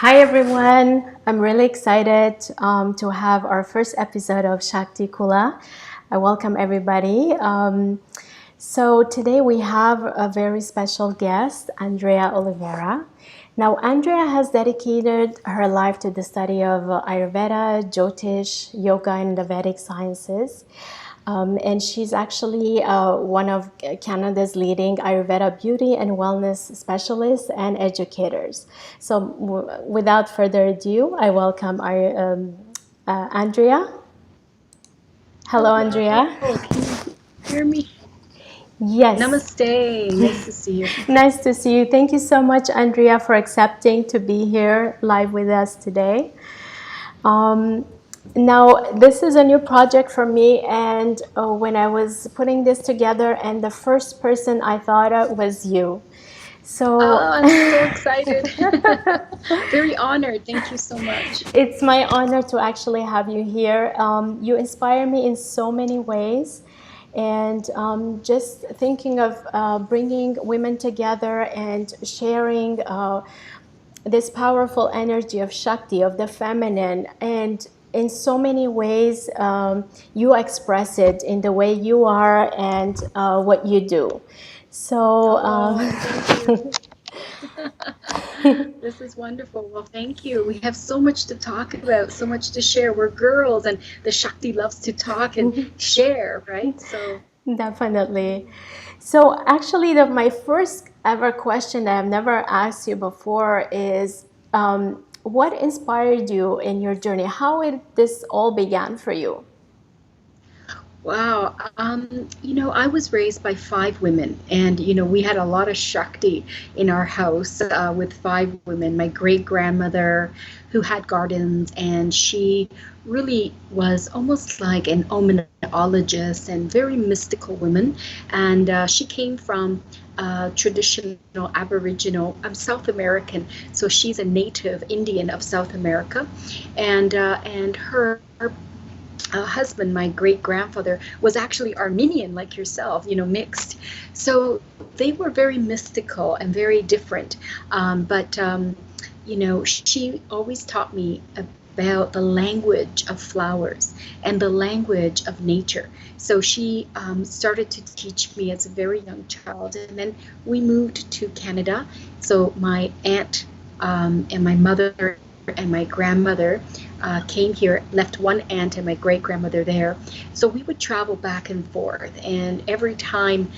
Hi everyone, I'm really excited to have our first episode of Shakti Kula. I welcome everybody. So today we have a very special guest, Andrea Olivera. Now, Andrea has dedicated her life to the study of Ayurveda, Jyotish, yoga, and the Vedic Sciences. And she's actually one of Canada's leading Ayurveda beauty and wellness specialists and educators. So, without further ado, I welcome our Andrea. Hello, Hello, Andrea. can you hear me? Yes, Namaste. Nice to see you. nice to see you. Thank you so much, Andrea, for accepting to be here live with us today. Um, Now, this is a new project for me, and when I was putting this together, and the first person I thought of was you. Oh, So I'm so excited. Very honored. Thank you so much. it's my honor to actually have you here. You inspire me in so many ways. And just thinking of bringing women together and sharing this powerful energy of Shakti, of the feminine, and in so many ways, you express it in the way you are and what you do. So, Oh, thank you. This is wonderful. Well, thank you. We have so much to talk about, so much to share. We're girls, and the Shakti loves to talk and share, right? So, definitely. So, actually, my first ever question that I've never asked you before is what inspired you in your journey? How this all began for you? wow. I was raised by five women, and we had a lot of Shakti in our house with five women. My great grandmother, who had gardens, and she really was almost like an omenologist and very mystical woman. And she came from traditional Aboriginal, I'm South American, so she's a native Indian of South America, and her husband, my great grandfather, was actually Armenian, like yourself, mixed. So they were very mystical and very different. But she always taught me about the language of flowers and the language of nature. So she started to teach me as a very young child. And then we moved to Canada. So my aunt and my mother and my grandmother came here, left one aunt and my great grandmother there. So we would travel back and forth. And every time,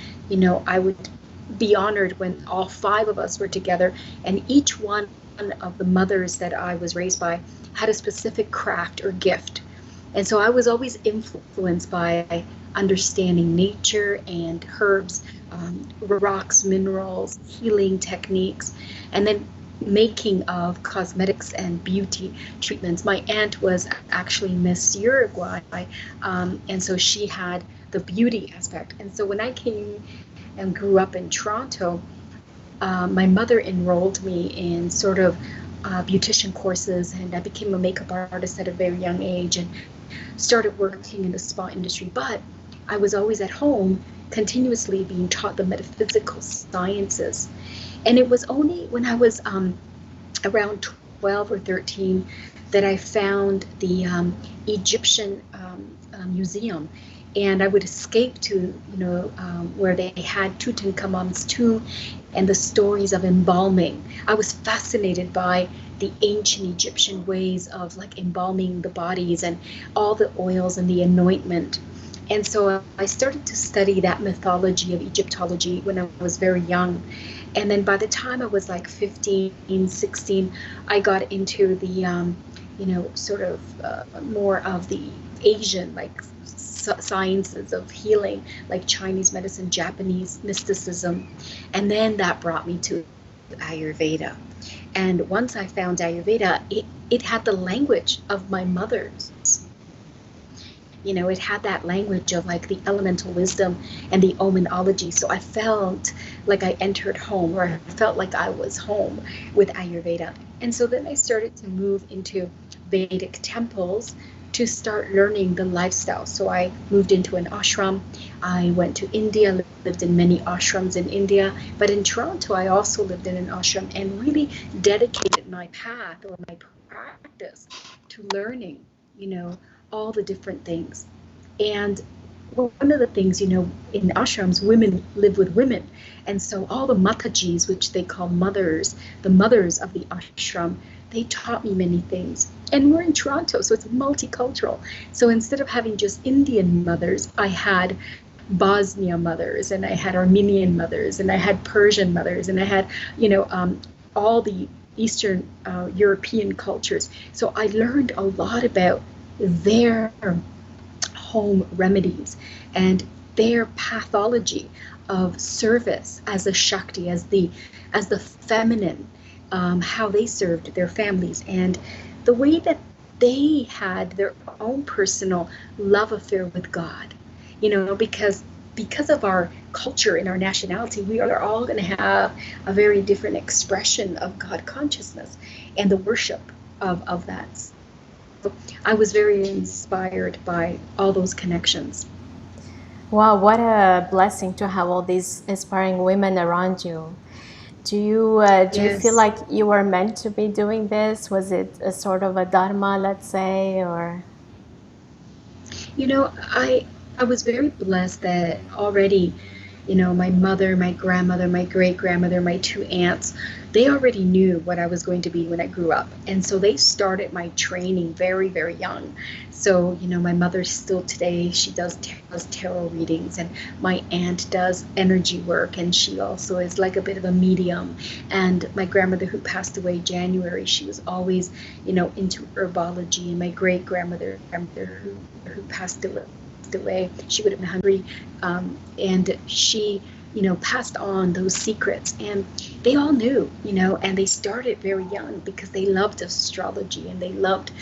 I would be honored when all five of us were together, and each one of the mothers that I was raised by had a specific craft or gift. And so I was always influenced by understanding nature and herbs, rocks, minerals, healing techniques, and then making of cosmetics and beauty treatments. My aunt was actually Miss Uruguay, and so she had the beauty aspect. And so when I came and grew up in Toronto, my mother enrolled me in sort of beautician courses, and I became a makeup artist at a very young age and started working in the spa industry. But I was always at home continuously being taught the metaphysical sciences. And it was only when I was around 12 or 13 that I found the Egyptian museum. And I would escape to, where they had Tutankhamun's tomb and the stories of embalming. I was fascinated by the ancient Egyptian ways of like embalming the bodies and all the oils and the anointment. And so I started to study that mythology of Egyptology when I was very young. And then by the time I was like 15, 16, I got into the, sort of more of the Asian, like sciences of healing, like Chinese medicine, Japanese mysticism. And then that brought me to Ayurveda. And once I found Ayurveda, it had the language of my mother's. It had that language of like the elemental wisdom and the omenology. So I felt like I entered home, or I felt like I was home with Ayurveda. And so then I started to move into Vedic temples, to start learning the lifestyle. So I moved into an ashram. I went to India, lived in many ashrams in India, but in Toronto I also lived in an ashram and really dedicated my path or my practice to learning, you know, all the different things. And one of the things, in ashrams, women live with women. And so all the matajis, which they call mothers, the mothers of the ashram, they taught me many things. And we're in Toronto, so it's multicultural. So instead of having just Indian mothers, I had Bosnia mothers, and I had Armenian mothers, and I had Persian mothers, and I had, all the Eastern European cultures. So I learned a lot about their home remedies and their pathology of service as a Shakti, as the feminine, how they served their families, and the way that they had their own personal love affair with God. Because of our culture and our nationality, we are all going to have a very different expression of God consciousness and the worship of that. So I was very inspired by all those connections. Wow, what a blessing to have all these inspiring women around you. Do you feel Yes. like you were meant to be doing this? Was it a sort of a dharma, let's say, or? I was very blessed that already, my mother, my grandmother, my great grandmother, my two aunts, they already knew what I was going to be when I grew up. And so they started my training very, very young. So, my mother still today, she does tarot readings, and my aunt does energy work, and she also is like a bit of a medium. And my grandmother, who passed away January, she was always, into herbology. And my great grandmother who passed away, she would have been hungry, and she passed on those secrets, and they all knew, and they started very young because they loved astrology and they loved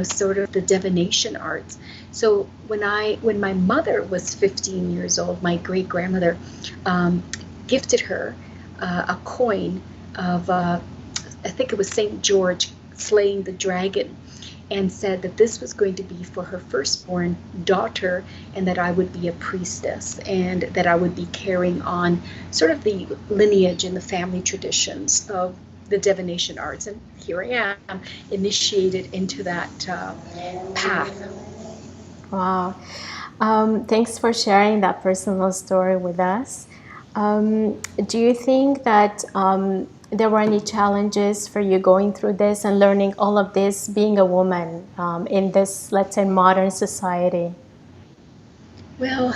sort of the divination arts. So when my mother was 15 years old, my great grandmother gifted her a coin of I think it was Saint George slaying the dragon, and said that this was going to be for her firstborn daughter, and that I would be a priestess, and that I would be carrying on sort of the lineage and the family traditions of the divination arts. And here I am, initiated into that path. Wow. Thanks for sharing that personal story with us. Do you think that there were any challenges for you going through this and learning all of this, being a woman in this, let's say, modern society? Well,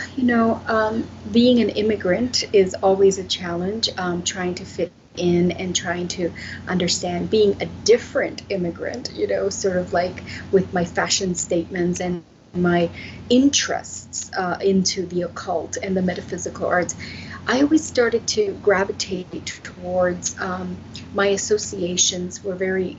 being an immigrant is always a challenge, trying to fit in and trying to understand being a different immigrant, sort of like with my fashion statements and my interests into the occult and the metaphysical arts. I always started to gravitate towards my associations were very,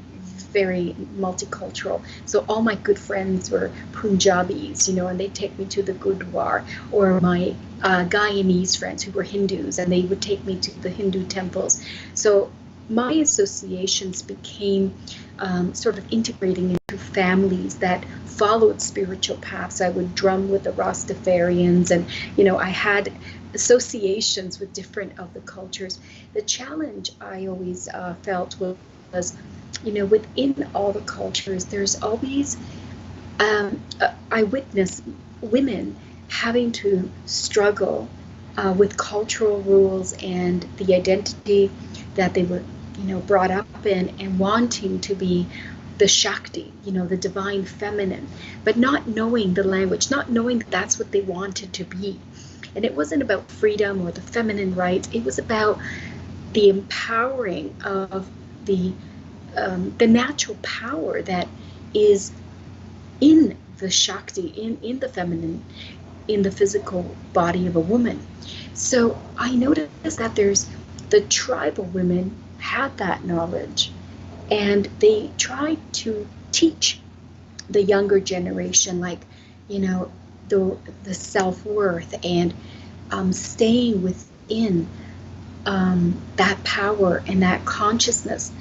very multicultural. So all my good friends were Punjabis, and they'd take me to the Gurdwara, or my Guyanese friends who were Hindus, and they would take me to the Hindu temples. So my associations became sort of integrating into families that followed spiritual paths. I would drum with the Rastafarians, and I had associations with different of the cultures. The challenge I always felt was, within all the cultures, there's always, I witnessed women having to struggle with cultural rules and the identity that they were, brought up in, and wanting to be the Shakti, the divine feminine, but not knowing the language, not knowing that that's what they wanted to be. And it wasn't about freedom or the feminine rights. It was about the empowering of the natural power that is in the Shakti, in the feminine, in the physical body of a woman. So I noticed that there's the tribal women had that knowledge, and they tried to teach the younger generation, like, the self-worth and staying within that power and that consciousness.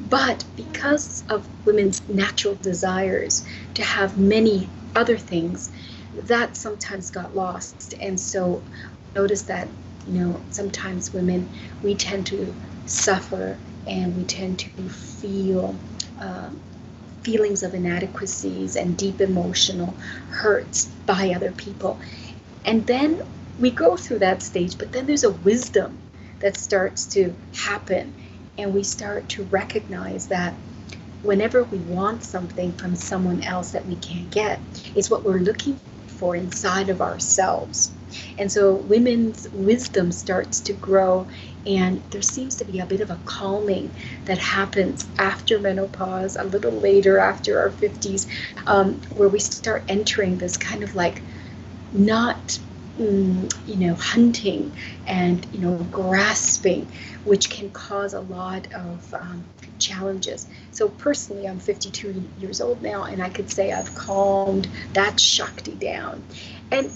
But because of women's natural desires to have many other things, that sometimes got lost. And so notice that, sometimes women, we tend to suffer and we tend to feel uh, feelings of inadequacies and deep emotional hurts by other people. And then we go through that stage, but then there's a wisdom that starts to happen. And we start to recognize that whenever we want something from someone else that we can't get, it's what we're looking for inside of ourselves. And so women's wisdom starts to grow, and there seems to be a bit of a calming that happens after menopause, a little later after our 50s, where we start entering this kind of like not hunting and grasping, which can cause a lot of challenges. So personally, I'm 52 years old now, and I could say I've calmed that Shakti down. And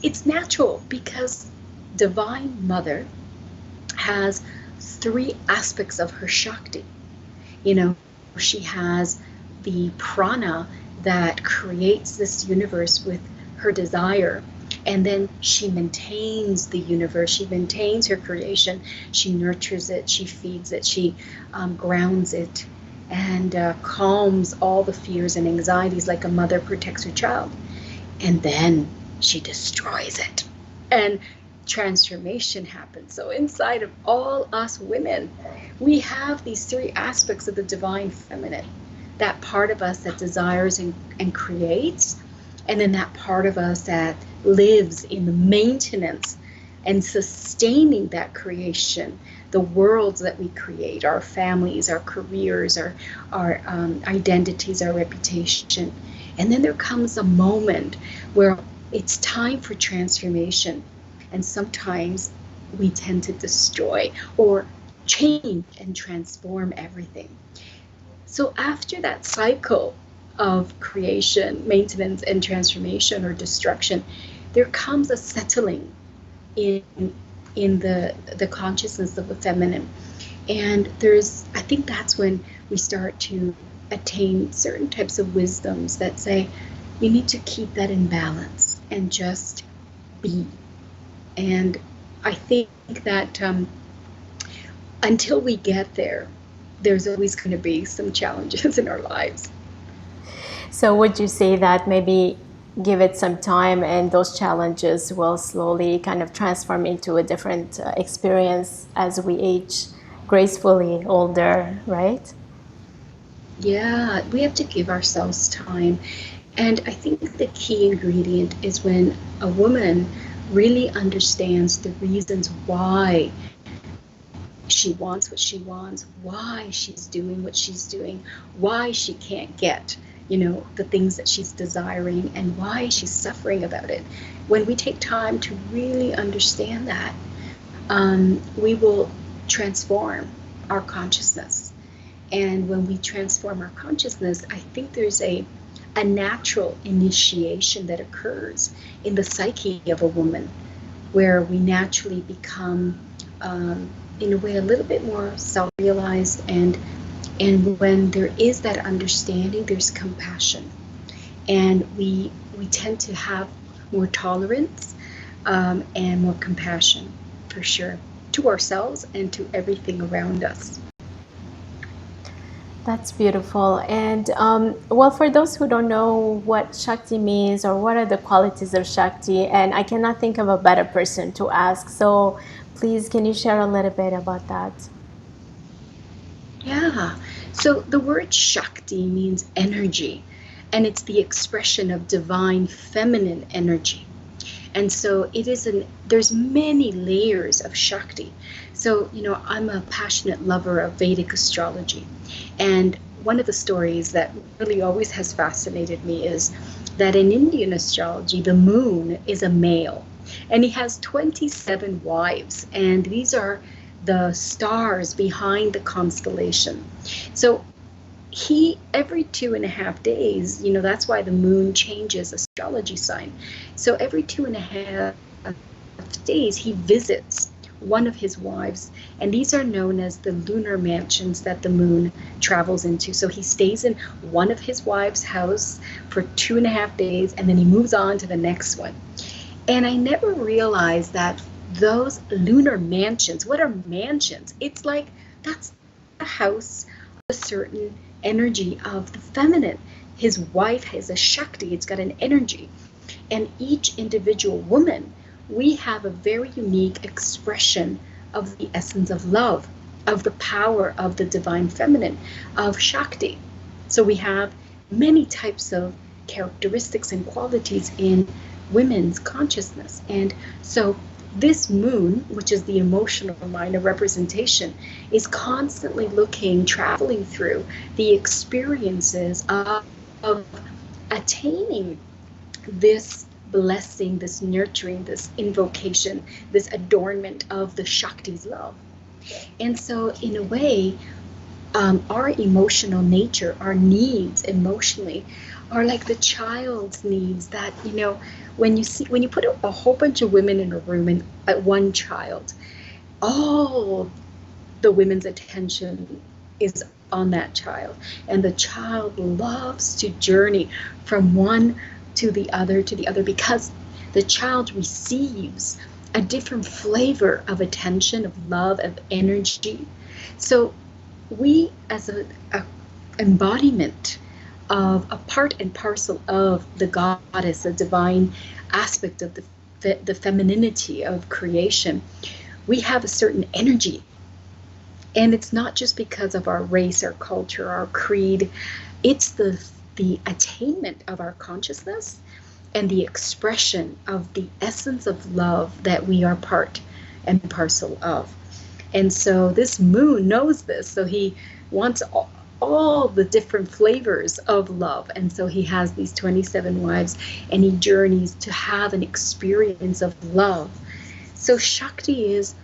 it's natural because Divine Mother has three aspects of her Shakti. She has the prana that creates this universe with her desire, and then she maintains the universe, she maintains her creation, she nurtures it, she feeds it, she grounds it, and calms all the fears and anxieties like a mother protects her child. And then she destroys it, and transformation happens. So inside of all us women, we have these three aspects of the divine feminine. That part of us that desires and creates, and then that part of us that lives in the maintenance and sustaining that creation, the worlds that we create, our families, our careers, our identities, our reputation. And then there comes a moment where it's time for transformation. And sometimes we tend to destroy or change and transform everything. So after that cycle of creation, maintenance, and transformation or destruction, there comes a settling in the consciousness of the feminine. And I think that's when we start to attain certain types of wisdoms that say you need to keep that in balance and just be. And I think that until we get there, there's always going to be some challenges in our lives. So would you say that maybe give it some time and those challenges will slowly kind of transform into a different experience as we age gracefully older, right? Yeah, we have to give ourselves time. And I think the key ingredient is when a woman really understands the reasons why she wants what she wants, why she's doing what she's doing, why she can't get, the things that she's desiring, and why she's suffering about it. When we take time to really understand that, we will transform our consciousness. And when we transform our consciousness, I think there's a natural initiation that occurs in the psyche of a woman, where we naturally become, in a way, a little bit more self-realized, and when there is that understanding, there's compassion, and we tend to have more tolerance and more compassion, for sure, to ourselves and to everything around us. That's beautiful. And well, for those who don't know what Shakti means or what are the qualities of Shakti, and I cannot think of a better person to ask. So please, can you share a little bit about that? Yeah. So the word Shakti means energy, and it's the expression of divine feminine energy. And so there's many layers of Shakti. So, I'm a passionate lover of Vedic astrology. And one of the stories that really always has fascinated me is that in Indian astrology, the moon is a male, and he has 27 wives. And these are the stars behind the constellation. So every 2.5 days, that's why the moon changes astrology sign. So every 2.5 days, he visits one of his wives, and these are known as the lunar mansions that the moon travels into. So he stays in one of his wife's house for 2.5 days, and then he moves on to the next one. And I never realized that those lunar mansions, what are mansions? It's like that's a house of a certain energy of the feminine. His wife has a Shakti, it's got an energy. And each individual woman, we have a very unique expression of the essence of love, of the power of the divine feminine, of Shakti. So we have many types of characteristics and qualities in women's consciousness. And so this moon, which is the emotional mind, a representation, is constantly looking, traveling through the experiences of attaining this blessing, this nurturing, this invocation, this adornment of the Shakti's love. And so in a way, our emotional nature, our needs emotionally are like the child's needs that, when you put a whole bunch of women in a room and one child, all the women's attention is on that child. And the child loves to journey from one to the other, because the child receives a different flavor of attention, of love, of energy. So we, as a embodiment of a part and parcel of the goddess, a divine aspect of the femininity of creation, we have a certain energy. And it's not just because of our race, our culture, our creed. It's the attainment of our consciousness and the expression of the essence of love that we are part and parcel of. And so this moon knows this. So he wants all the different flavors of love. And so he has these 27 wives, and he journeys to have an experience of love. So Shakti is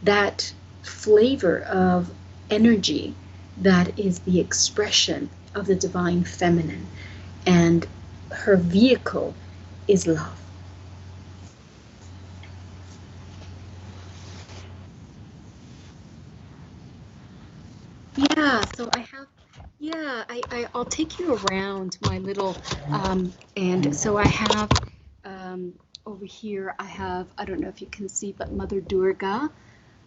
that flavor of energy that is the expression of the divine feminine, and her vehicle is love. Yeah, so I'll take you around my little, and so I have, over here, I don't know if you can see, but Mother Durga,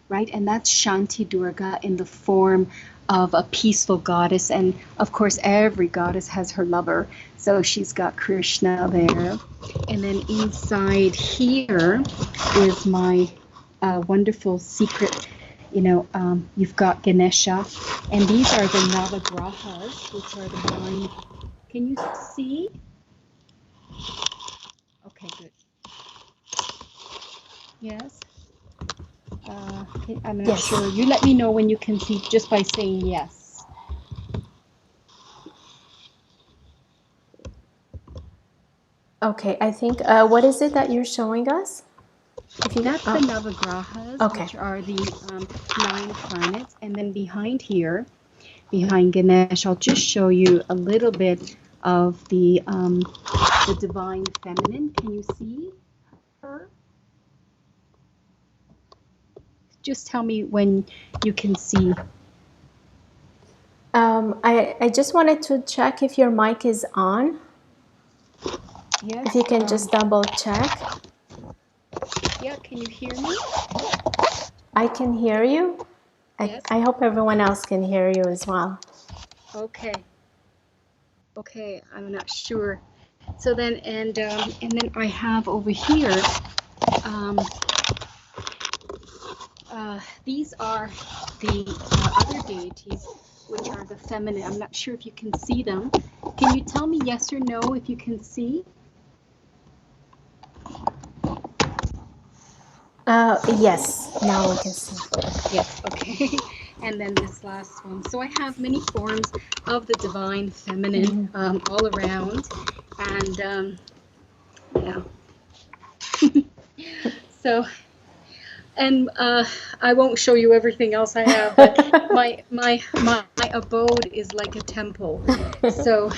right? And that's Shanti Durga in the form of a peaceful goddess. And of course, every goddess has her lover. So she's got Krishna there. And then inside here is my wonderful secret, you've got Ganesha. And these are the Navagrahas, which are the 9. Can you see? Okay, good. Yes. I'm not Yes. sure. You let me know when you can see just by saying yes. Okay, I think, what is it that you're showing us? That's the Navagrahas, Okay. which are the 9 planets. And then behind here, behind Ganesh, I'll just show you a little bit of the divine feminine. Can you see her? Just tell me when you can see. I just wanted to check if your mic is on. Yes. If you can just double check. Yeah, can you hear me? I can hear you. Yes. I hope everyone else can hear you as well. Okay, I'm not sure. So then, and then I have over here, these are the other deities, which are the feminine. I'm not sure if you can see them. Can you tell me yes or no if you can see? Yes, now we can see. Yes, okay. And then this last one. So I have many forms of the divine feminine all around. And yeah. So, and I won't show you everything else I have, but my abode is like a temple. So,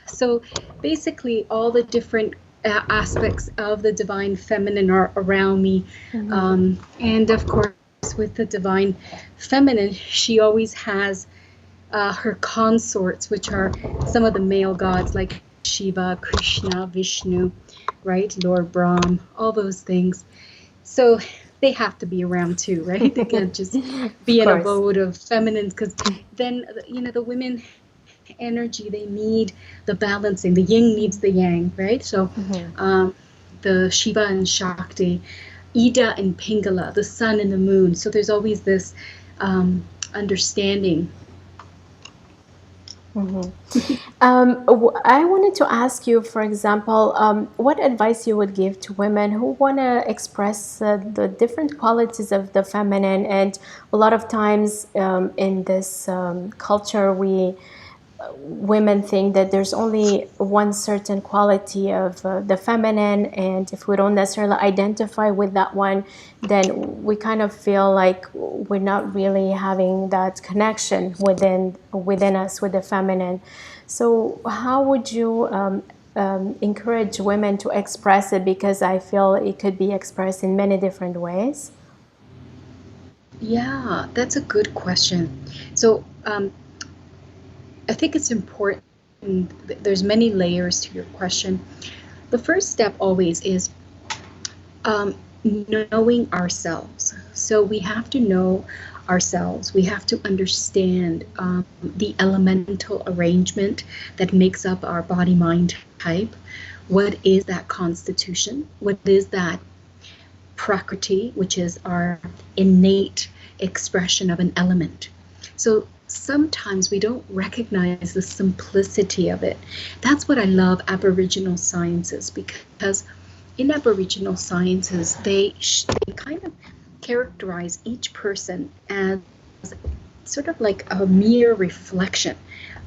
so basically all the different aspects of the divine feminine are around me. And of course, with the divine feminine, she always has her consorts, which are some of the male gods like Shiva, Krishna, Vishnu, right? Lord Brahm, all those things. So they have to be around too, right? They can't just be an abode of feminine, because then, the women energy, they need the balancing. The yin needs the yang, right? So the Shiva and Shakti, Ida and Pingala, the sun and the moon. So there's always this understanding. I wanted to ask you, for example, what advice you would give to women who want to express the different qualities of the feminine. And a lot of times in this culture, women think that there's only one certain quality of the feminine, and if we don't necessarily identify with that one, then we kind of feel like we're not really having that connection within us with the feminine. So how would you encourage women to express it? Because I feel it could be expressed in many different ways. Yeah, that's a good question. So I think it's important. There's many layers to your question. The first step always is knowing ourselves. So we have to know ourselves. We have to understand the elemental arrangement that makes up our body-mind type. What is that constitution? What is that prakriti, which is our innate expression of an element? So sometimes we don't recognize the simplicity of it. That's what I love Aboriginal sciences, because in Aboriginal sciences, they kind of characterize each person as sort of like a mere reflection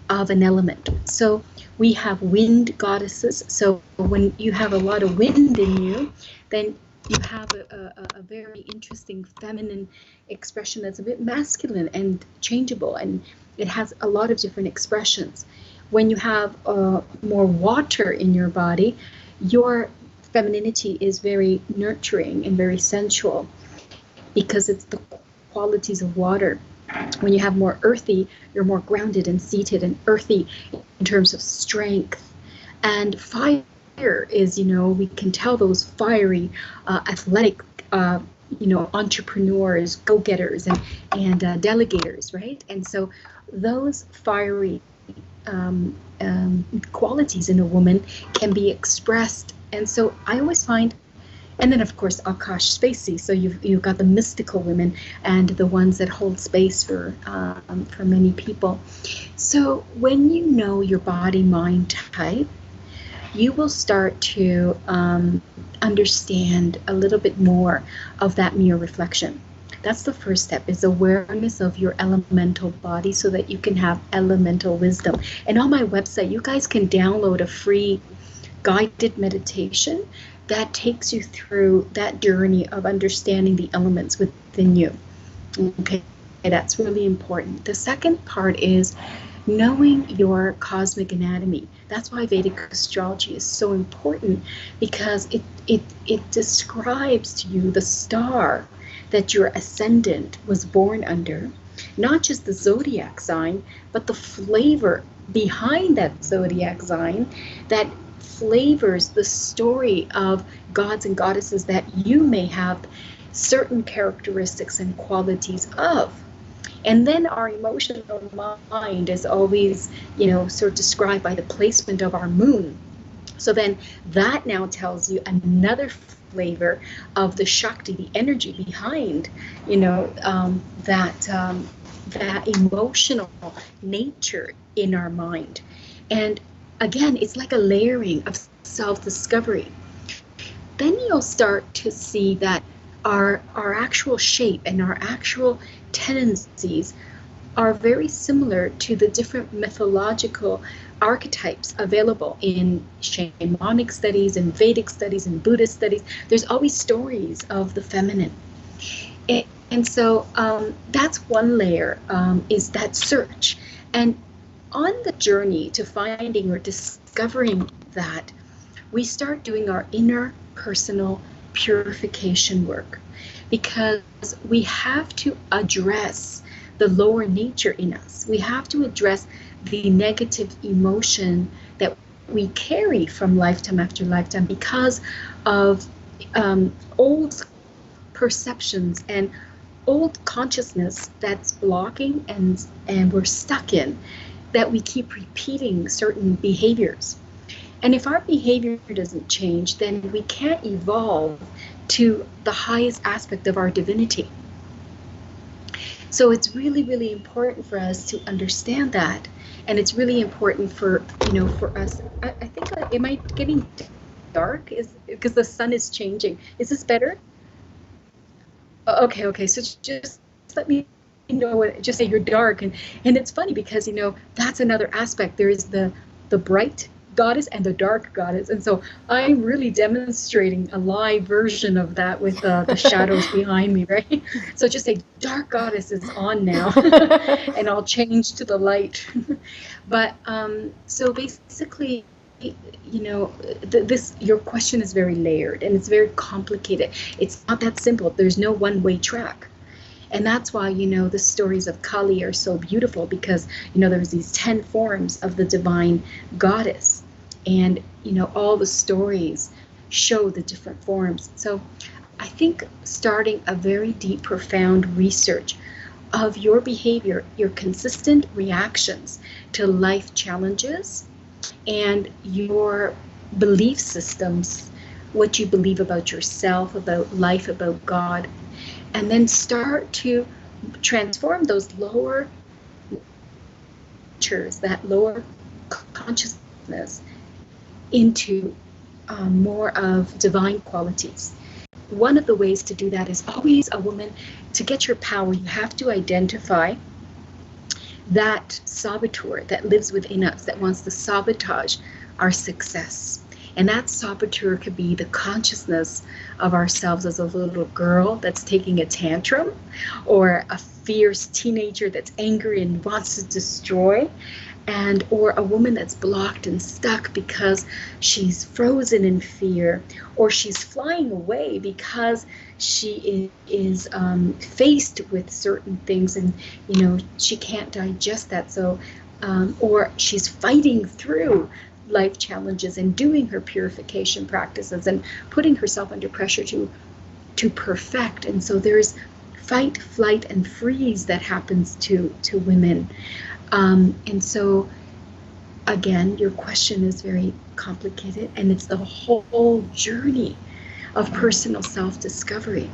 of an element. So we have wind goddesses. So when you have a lot of wind in you, then you have a very interesting feminine expression that's a bit masculine and changeable, and it has a lot of different expressions. When you have more water in your body, your femininity is very nurturing and very sensual, because it's the qualities of water. When you have more earthy, you're more grounded and seated and earthy in terms of strength. And fire is, we can tell those fiery, athletic, entrepreneurs, go-getters, and delegators, right? And so those fiery qualities in a woman can be expressed. And so I always find, and then of course Akash Spacey. So you've got the mystical women and the ones that hold space for many people. So when you know your body-mind type, you will start to understand a little bit more of that mere reflection. That's the first step, is awareness of your elemental body, so that you can have elemental wisdom. And on my website, you guys can download a free guided meditation that takes you through that journey of understanding the elements within you. Okay, that's really important. The second part is knowing your cosmic anatomy. That's why Vedic astrology is so important, because it describes to you the star that your ascendant was born under, not just the zodiac sign, but the flavor behind that zodiac sign that flavors the story of gods and goddesses that you may have certain characteristics and qualities of. And then our emotional mind is always, sort of described by the placement of our moon. So then that now tells you another flavor of the Shakti, the energy behind, that emotional nature in our mind. And again, it's like a layering of self-discovery. Then you'll start to see that our actual shape and our actual tendencies are very similar to the different mythological archetypes available in shamanic studies and Vedic studies and Buddhist studies. There's always stories of the feminine. And so that's one layer, is that search. And on the journey to finding or discovering that, we start doing our inner personal purification work, because we have to address the lower nature in us. We have to address the negative emotion that we carry from lifetime after lifetime because of old perceptions and old consciousness that's blocking and we're stuck in, that we keep repeating certain behaviors. And if our behavior doesn't change, then we can't evolve to the highest aspect of our divinity. So it's really, really important for us to understand that. And it's really important for, for us. I think, am I getting dark? Is because the sun is changing. Is this better? Okay. So just let me know. Just say you're dark, and it's funny because that's another aspect. There is the bright goddess and the dark goddess, and so I'm really demonstrating a live version of that with the shadows behind me, right? So just say dark goddess is on now, and I'll change to the light. But so basically, this your question is very layered and it's very complicated. It's not that simple. There's no one-way track. And that's why, the stories of Kali are so beautiful, because, there's these 10 forms of the divine goddess. And, all the stories show the different forms. So I think starting a very deep, profound research of your behavior, your consistent reactions to life challenges, and your belief systems, what you believe about yourself, about life, about God, and then start to transform those lower natures, that lower consciousness, into more of divine qualities. One of the ways to do that is always, a woman, to get your power, you have to identify that saboteur that lives within us, that wants to sabotage our success. And that saboteur could be the consciousness of ourselves as a little girl that's taking a tantrum, or a fierce teenager that's angry and wants to destroy, or a woman that's blocked and stuck because she's frozen in fear, or she's flying away because she is faced with certain things and she can't digest that. So or she's fighting through life challenges and doing her purification practices and putting herself under pressure to perfect. And so there's fight, flight, and freeze that happens to women. And so again, your question is very complicated, and it's the whole journey of personal self-discovery.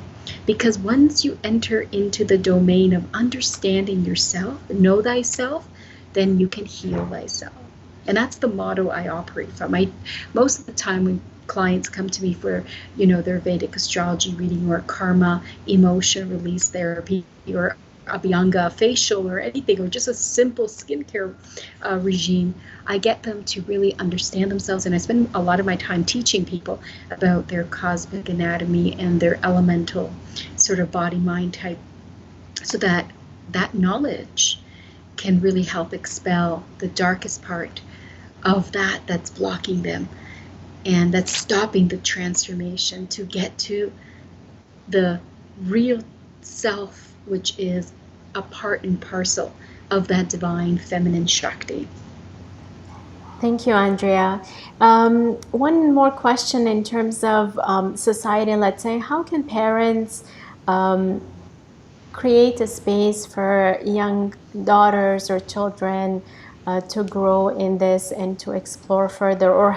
Because once you enter into the domain of understanding yourself, know thyself, then you can heal thyself. And that's the motto I operate from. Most of the time when clients come to me for, their Vedic astrology reading, or karma, emotion release therapy, or Abhyanga facial, or anything, or just a simple skincare regime, I get them to really understand themselves. And I spend a lot of my time teaching people about their cosmic anatomy and their elemental sort of body-mind type, so that that knowledge can really help expel the darkest part of that's blocking them, and that's stopping the transformation to get to the real self, which is a part and parcel of that divine feminine Shakti. Thank you, Andrea. One more question in terms of society, let's say, how can parents create a space for young daughters or children to grow in this and to explore further, or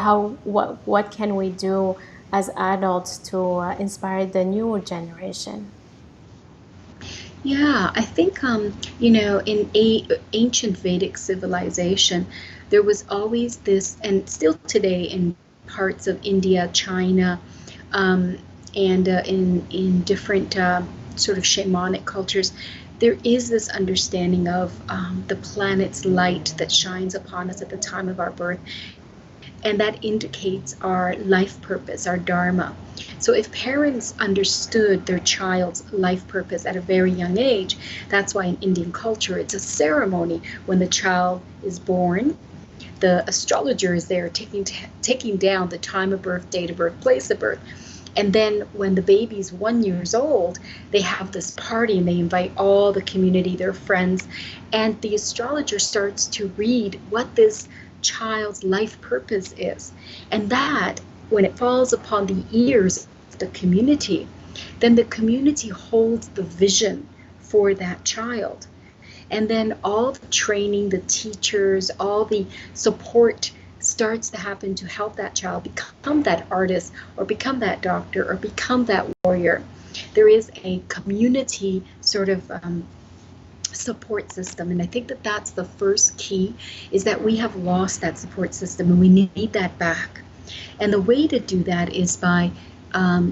what can we do as adults to inspire the new generation? Yeah, I think, in ancient Vedic civilization, there was always this, and still today in parts of India, China, and in different sort of shamanic cultures, there is this understanding of the planet's light that shines upon us at the time of our birth, and that indicates our life purpose, our dharma. So if parents understood their child's life purpose at a very young age, that's why in Indian culture it's a ceremony when the child is born, the astrologer is there taking down the time of birth, date of birth, place of birth. And then when the baby's 1 year old, they have this party and they invite all the community, their friends, and the astrologer starts to read what this child's life purpose is. And that, when it falls upon the ears of the community, then the community holds the vision for that child. And then all the training, the teachers, all the support starts to happen to help that child become that artist or become that doctor or become that warrior. There is a community sort of support system, and I think that that's the first key, is that we have lost that support system and we need that back. And the way to do that is by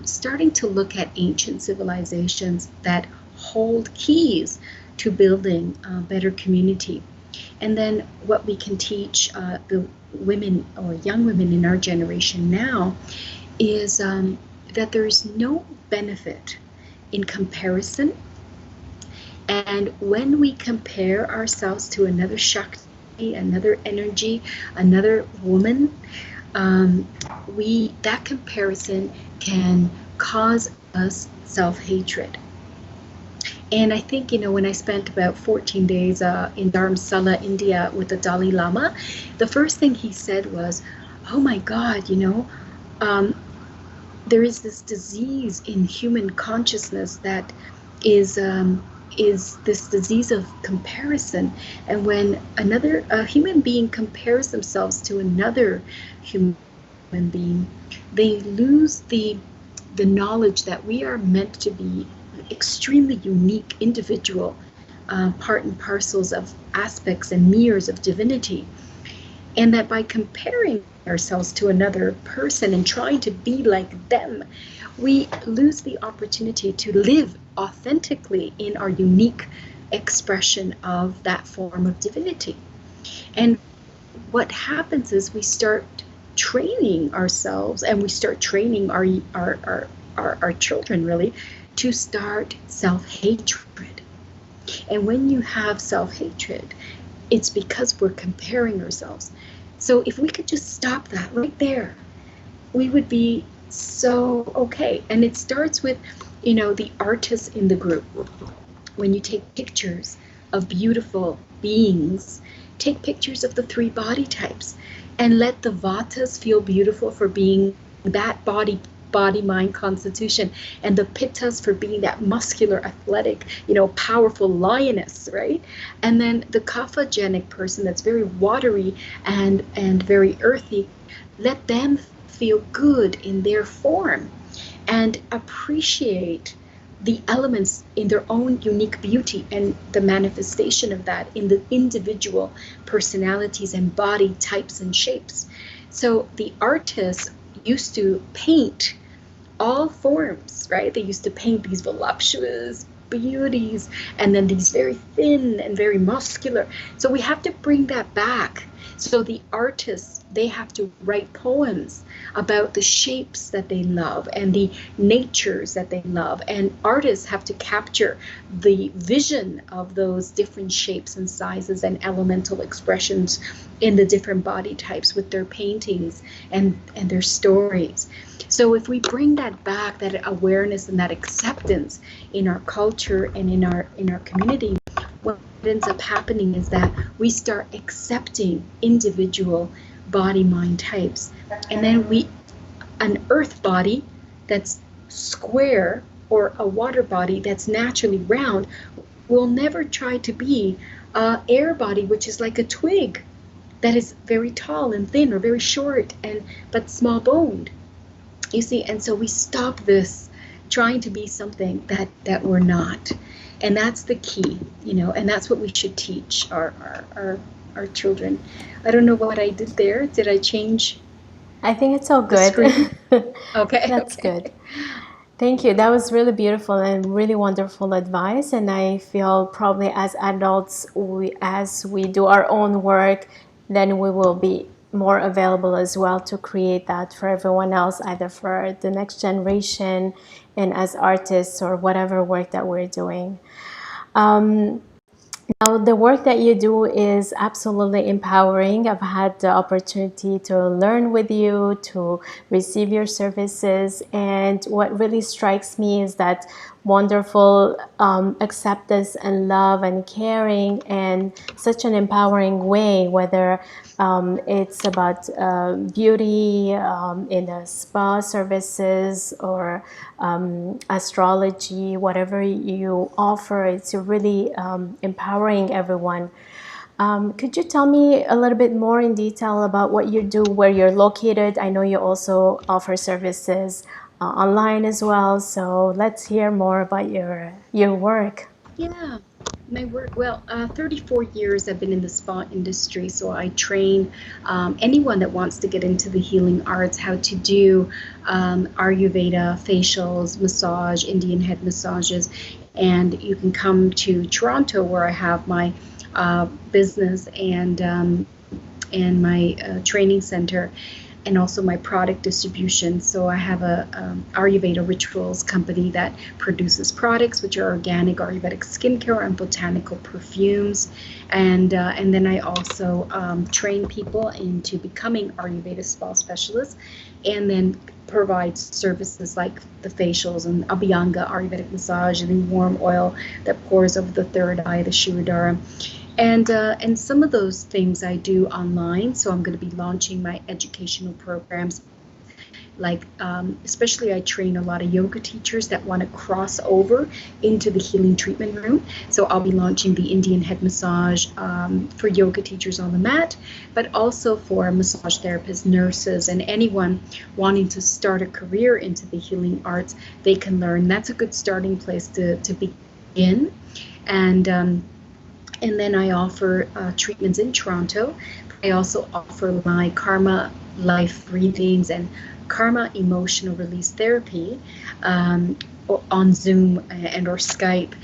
starting to look at ancient civilizations that hold keys to building a better community. And then what we can teach the women or young women in our generation now is that there's no benefit in comparison. And when we compare ourselves to another Shakti, another energy, another woman, that comparison can cause us self-hatred. And I think, when I spent about 14 days in Dharamsala, India with the Dalai Lama, the first thing he said was, oh my God, there is this disease in human consciousness that is this disease of comparison. And when a human being compares themselves to another human being, they lose the knowledge that we are meant to be extremely unique individual part and parcels of aspects and mirrors of divinity, and that by comparing ourselves to another person and trying to be like them, we lose the opportunity to live authentically in our unique expression of that form of divinity. And what happens is we start training ourselves, and we start training our children really to start self-hatred. And when you have self-hatred, it's because we're comparing ourselves. So if we could just stop that right there, we would be so okay. And it starts with, the artists in the group. When you take pictures of beautiful beings, take pictures of the 3 body types and let the vatas feel beautiful for being that body, mind, constitution, and the pittas for being that muscular, athletic, powerful lioness, right? And then the kaphagenic person that's very watery and very earthy, let them feel good in their form and appreciate the elements in their own unique beauty and the manifestation of that in the individual personalities and body types and shapes. So the artists used to paint all forms, right? They used to paint these voluptuous beauties and then these very thin and very muscular. So we have to bring that back. So the artists, they have to write poems about the shapes that they love and the natures that they love. And artists have to capture the vision of those different shapes and sizes and elemental expressions in the different body types with their paintings and their stories. So if we bring that back, that awareness and that acceptance in our culture and in our community, what ends up happening is that we start accepting individual body mind types. And then an earth body that's square or a water body that's naturally round will never try to be an air body, which is like a twig that is very tall and thin or very short but small boned. You see, and so we stop this trying to be something that we're not. And that's the key, and that's what we should teach our children. I don't know what I did there. Did I change? I think it's all good. Okay. That's good. Thank you. That was really beautiful and really wonderful advice. And I feel probably as adults, as we do our own work, then we will be more available as well to create that for everyone else, either for the next generation and as artists or whatever work that we're doing. Now the work that you do is absolutely empowering. I've had the opportunity to learn with you, to receive your services, and what really strikes me is that wonderful acceptance and love and caring, and such an empowering way, whether it's about beauty in the spa services or astrology, whatever you offer. It's really empowering everyone. Could you tell me a little bit more in detail about what you do, where you're located? I know you also offer services online as well, so let's hear more about your work. Yeah, my work, well, 34 years I've been in the spa industry, so I train anyone that wants to get into the healing arts how to do Ayurveda facials, massage, Indian head massages, and you can come to Toronto where I have my business and my training center, and also my product distribution. So I have a Ayurveda Rituals company that produces products which are organic Ayurvedic skincare and botanical perfumes, and then I also train people into becoming Ayurveda spa specialists, and then provide services like the facials and Abhyanga Ayurvedic massage and the warm oil that pours over the third eye, the Shirodhara. And some of those things I do online. So I'm going to be launching my educational programs. Like, especially I train a lot of yoga teachers that want to cross over into the healing treatment room. So I'll be launching the Indian head massage for yoga teachers on the mat, but also for massage therapists, nurses, and anyone wanting to start a career into the healing arts. They can learn. That's a good starting place to begin. And then I offer treatments in Toronto. I also offer my karma life readings and karma emotional release therapy on Zoom and or Skype.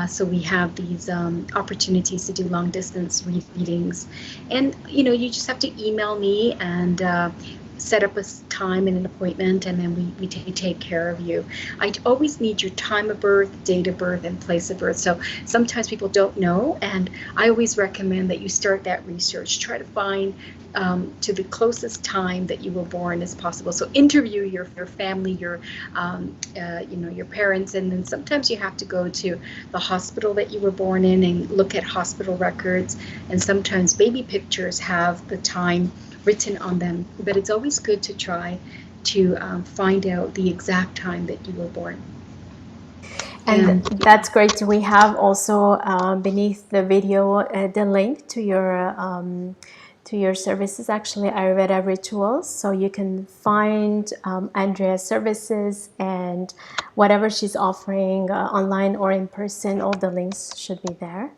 So we have these opportunities to do long distance readings. And, you just have to email me and set up a time and an appointment, and then we take care of you. I always need your time of birth, date of birth, and place of birth. So sometimes people don't know, and I always recommend that you start that research. Try to find to the closest time that you were born as possible. So interview your family, your parents, and then sometimes you have to go to the hospital that you were born in and look at hospital records. And sometimes baby pictures have the time written on them, but it's always good to try to find out the exact time that you were born. And that's great. We have also beneath the video the link to your services, actually Ayurveda Rituals, so you can find Andrea's services and whatever she's offering online or in person. All the links should be there.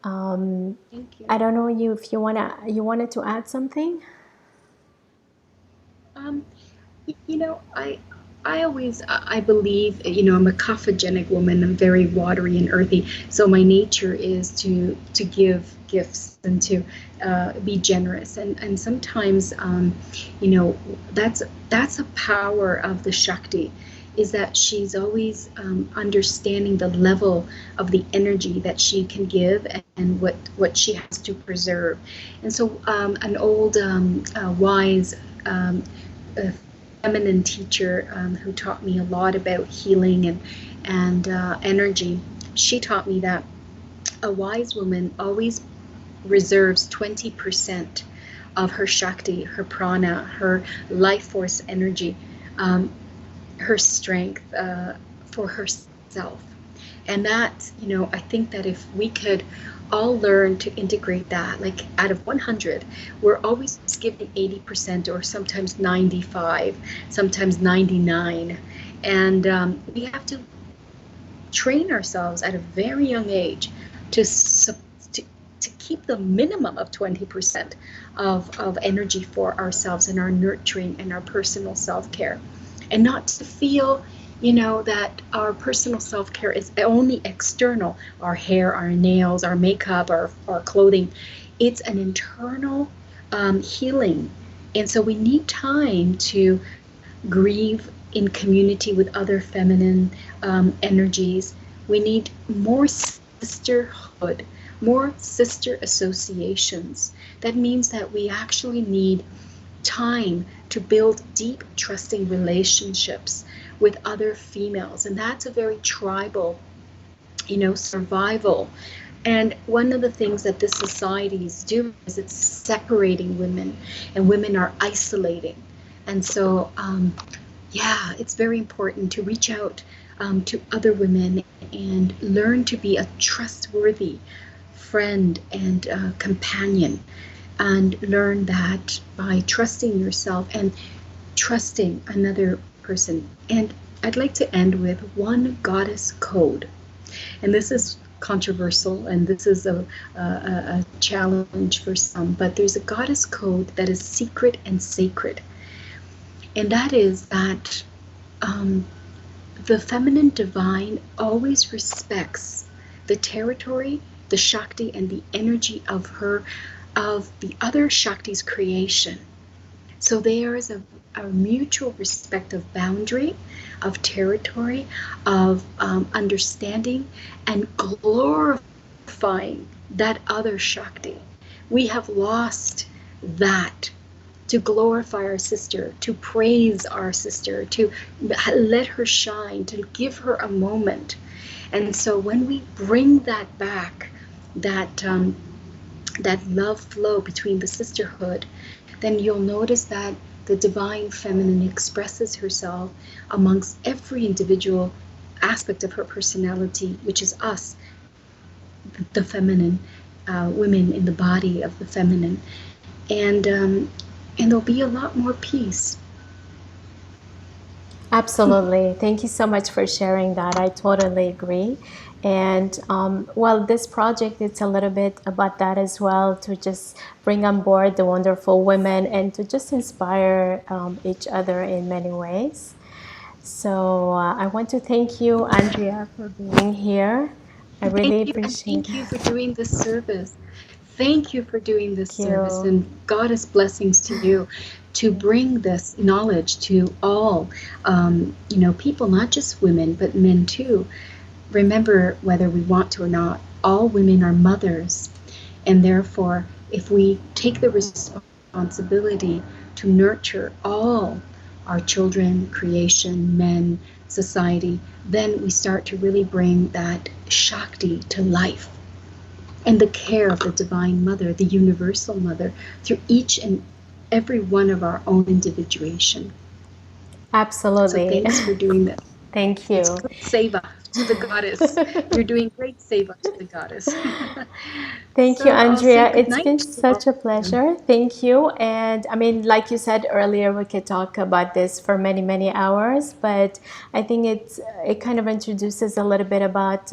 Thank you. I don't know if you wanted to add something. I always I believe, I'm a kaphagenic woman. I'm very watery and earthy. So my nature is to give gifts and to be generous. And sometimes that's a power of the Shakti, is that she's always understanding the level of the energy that she can give and what she has to preserve. And so an old wise feminine teacher who taught me a lot about healing and energy, she taught me that a wise woman always reserves 20% of her Shakti, her prana, her life force energy, her strength for herself. And that, I think that if we could all learn to integrate that, like out of 100, we're always giving 80% or sometimes 95, sometimes 99. And we have to train ourselves at a very young age to keep the minimum of 20% of energy for ourselves and our nurturing and our personal self-care, and not to feel that our personal self-care is only external, our hair, our nails, our makeup, our clothing. It's an internal healing. And so we need time to grieve in community with other feminine energies. We need more sisterhood, more sister associations. That means that we actually need time to build deep, trusting relationships with other females. And that's a very tribal, survival. And one of the things that this society is doing is it's separating women, and women are isolating. And so, yeah, it's very important to reach out to other women and learn to be a trustworthy friend and companion, and learn that by trusting yourself and trusting another person. And I'd like to end with one goddess code. And this is controversial, and this is a challenge for some, but there's a goddess code that is secret and sacred. And that is that the feminine divine always respects the territory, the Shakti, and the energy of the other Shakti's creation. So there is a mutual respect of boundary, of territory, of understanding, and glorifying that other Shakti. We have lost that, to glorify our sister, to praise our sister, to let her shine, to give her a moment. And so when we bring that back, that love flow between the sisterhood, then you'll notice that the divine feminine expresses herself amongst every individual aspect of her personality, which is us, the feminine, women in the body of the feminine. And there'll be a lot more peace. Absolutely. Thank you so much for sharing that. I totally agree. And well, this project, it's a little bit about that as well, to just bring on board the wonderful women and to just inspire each other in many ways. So I want to thank you, Andrea, for being here. I really Thank you, and appreciate thank you for doing this service. Thank you for doing this service, you. and Goddess blessings to you, to bring this knowledge to all, people, not just women, but men too. Remember, whether we want to or not, all women are mothers, and therefore, if we take the responsibility to nurture all our children, creation, men, society, then we start to really bring that Shakti to life, and the care of the Divine Mother, the Universal Mother, through each and every one of our own individuation. So Absolutely. thanks for doing this. Thank It's you. great seva to the goddess. You're doing great seva to the goddess. Thank you, So I'll say Andrea. good It's night been to all such a of you. pleasure. Thank you. And I mean, like you said earlier, we could talk about this for many, many hours, but I think it kind of introduces a little bit about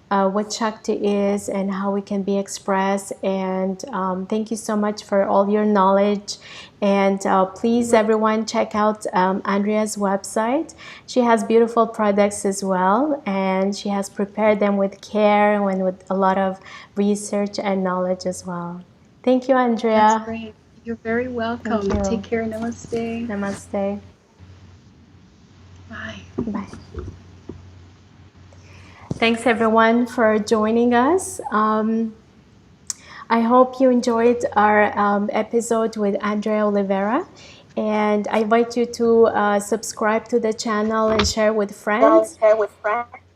what Shakti is and how we can be expressed. And thank you so much for all your knowledge. And please, everyone, check out Andrea's website. She has beautiful products as well, and she has prepared them with care and with a lot of research and knowledge as well. Thank you, That's Andrea. great. You're very Thank welcome. Take you. care. Namaste. Namaste. Bye. Bye. Thanks, everyone, for joining us. I hope you enjoyed our episode with Andrea Olivera. And I invite you to subscribe to the channel and share with friends.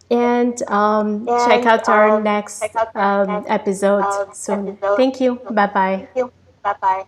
And check out our next episode soon. Thank you. Bye bye.